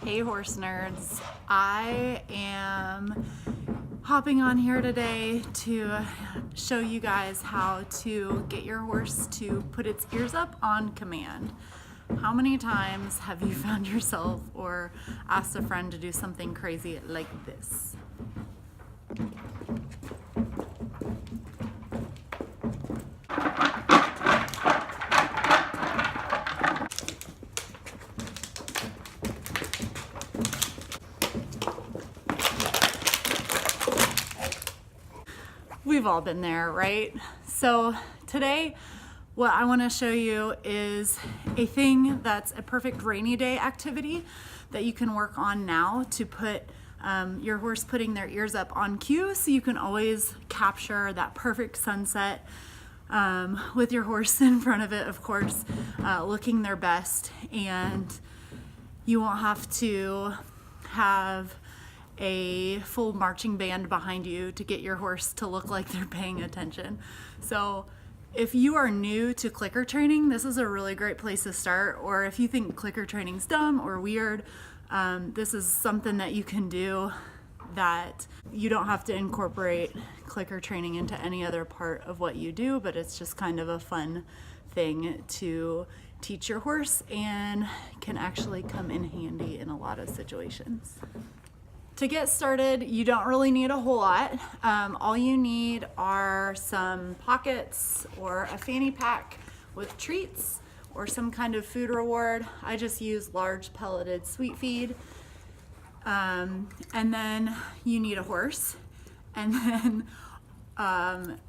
Hey horse nerds, I am hopping on here today to show you guys how to get your horse to put its ears up on command. How many times have you found yourself or asked a friend to do something crazy like this? We've all been there, right? So today, what I want to show you is a thing that's a perfect rainy day activity that you can work on now to put your horse putting their ears up on cue, so you can always capture that perfect sunset with your horse in front of it, of course, looking their best, and you won't have to have a full marching band behind you to get your horse to look like they're paying attention. So if you are new to clicker training, this is a really great place to start. Or if you think clicker training's dumb or weird, this is something that you can do that you don't have to incorporate clicker training into any other part of what you do, but it's just kind of a fun thing to teach your horse and can actually come in handy in a lot of situations. To get started, you don't really need a whole lot. All you need are some pockets or a fanny pack with treats or some kind of food reward. I just use large pelleted sweet feed. And then you need a horse. And then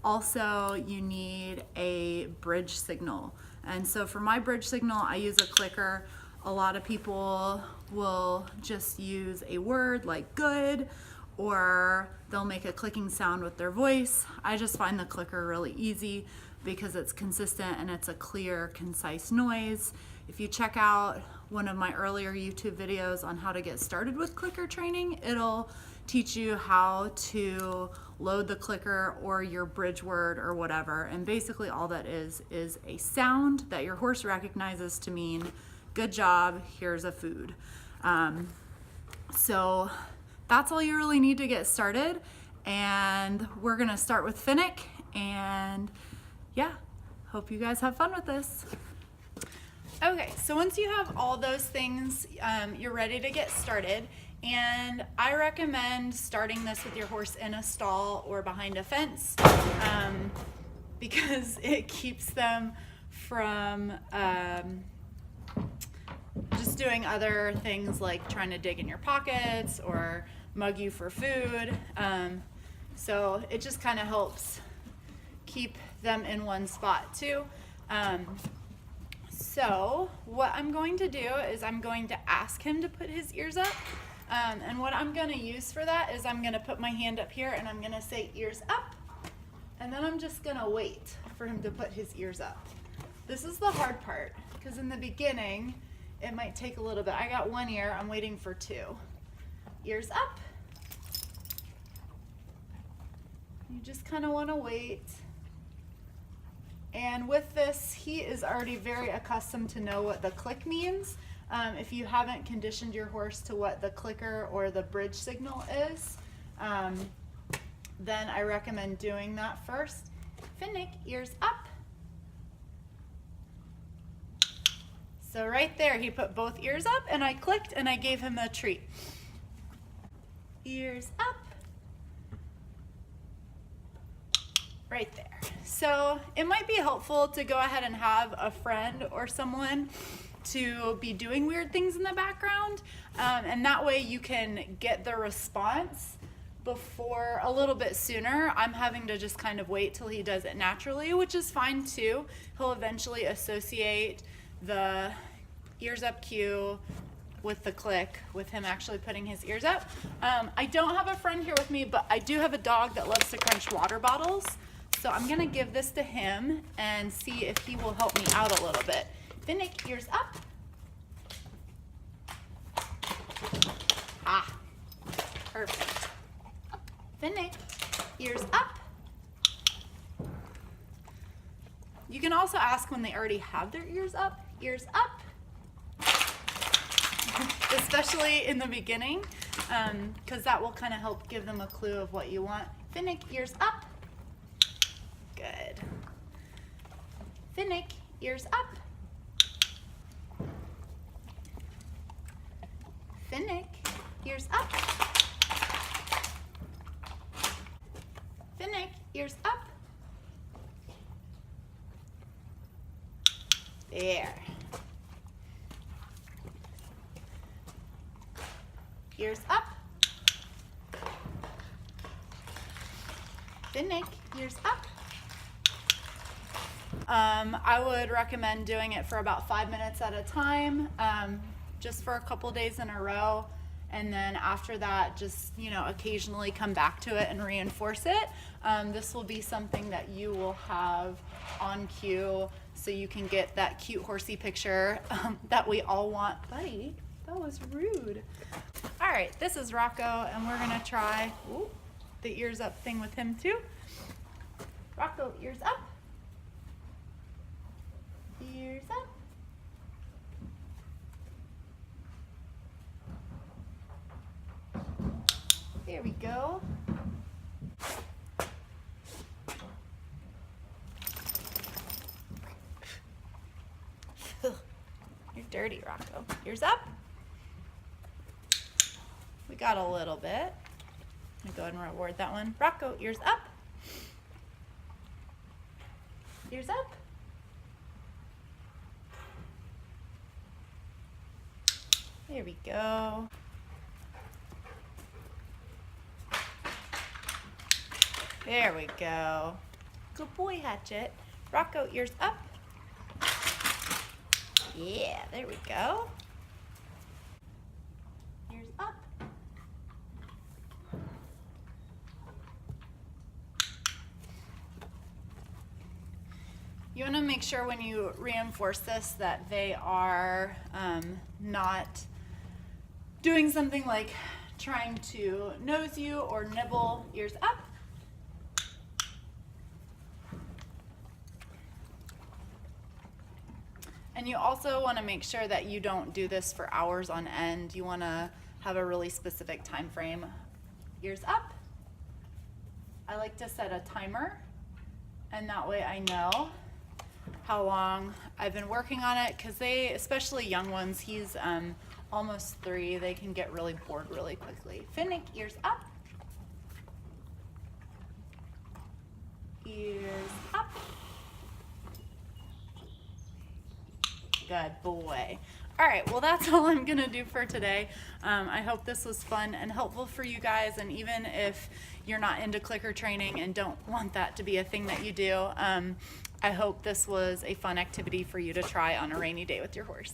also you need a bridge signal. And so for my bridge signal, I use a clicker. A lot of people will just use a word like good, or they'll make a clicking sound with their voice. I just find the clicker really easy because it's consistent and it's a clear, concise noise. If you check out one of my earlier YouTube videos on how to get started with clicker training, it'll teach you how to load the clicker or your bridge word or whatever. And basically all that is a sound that your horse recognizes to mean good job, here's a food. So that's all you really need to get started. And we're gonna start with Finnick, and yeah, hope you guys have fun with this. Okay, so once you have all those things, you're ready to get started. And I recommend starting this with your horse in a stall or behind a fence, because it keeps them from just doing other things like trying to dig in your pockets or mug you for food. So it just kind of helps keep them in one spot too. So what I'm going to do is I'm going to ask him to put his ears up. And what I'm going to use for that is I'm going to put my hand up here and I'm going to say ears up. And then I'm just going to wait for him to put his ears up. This is the hard part, because in the beginning, it might take a little bit. I got one ear, I'm waiting for two. Ears up. You just kind of want to wait. And with this, he is already very accustomed to know what the click means. If you haven't conditioned your horse to what the clicker or the bridge signal is, then I recommend doing that first. Finnick, ears up. So right there, he put both ears up and I clicked and I gave him a treat. Ears up. Right there. So it might be helpful to go ahead and have a friend or someone to be doing weird things in the background. And that way you can get the response before a little bit sooner. I'm having to just kind of wait till he does it naturally, which is fine too. He'll eventually associate the ears up cue with the click, with him actually putting his ears up. I don't have a friend here with me, but I do have a dog that loves to crunch water bottles. So I'm gonna give this to him and see if he will help me out a little bit. Finnick, ears up. Ah, perfect. Finnick, ears up. You can also ask when they already have their ears up. Ears up. especially in the beginning, because that will kind of help give them a clue of what you want. Finnick, ears up. Good. Finnick, ears up. Finnick, ears up. Finnick, ears up. There. Ears up. Finnick, ears up. I would recommend doing it for about 5 minutes at a time, just for a couple days in a row. And then after that, just, occasionally come back to it and reinforce it. This will be something that you will have on cue so you can get that cute horsey picture that we all want. Buddy, that was rude. All right, this is Rocco, and we're gonna try the ears up thing with him too. Rocco, ears up. Ears up. There we go. You're dirty, Rocco. Ears up. We got a little bit. I'm gonna go ahead and reward that one. Rocco, ears up. Ears up. There we go. There we go. Good boy, Hatchet. Rocco, ears up. Yeah, there we go. Ears up. You want to make sure when you reinforce this that they are not doing something like trying to nose you or nibble. Ears up. And you also want to make sure that you don't do this for hours on end. You want to have a really specific time frame. Ears up. I like to set a timer, and that way I know how long I've been working on it, because they, especially young ones, he's almost 3, they can get really bored really quickly. Finnick, ears up. Ears up. Good boy. All right, well, that's all I'm gonna do for today. I hope this was fun and helpful for you guys, and even if you're not into clicker training and don't want that to be a thing that you do, I hope this was a fun activity for you to try on a rainy day with your horse.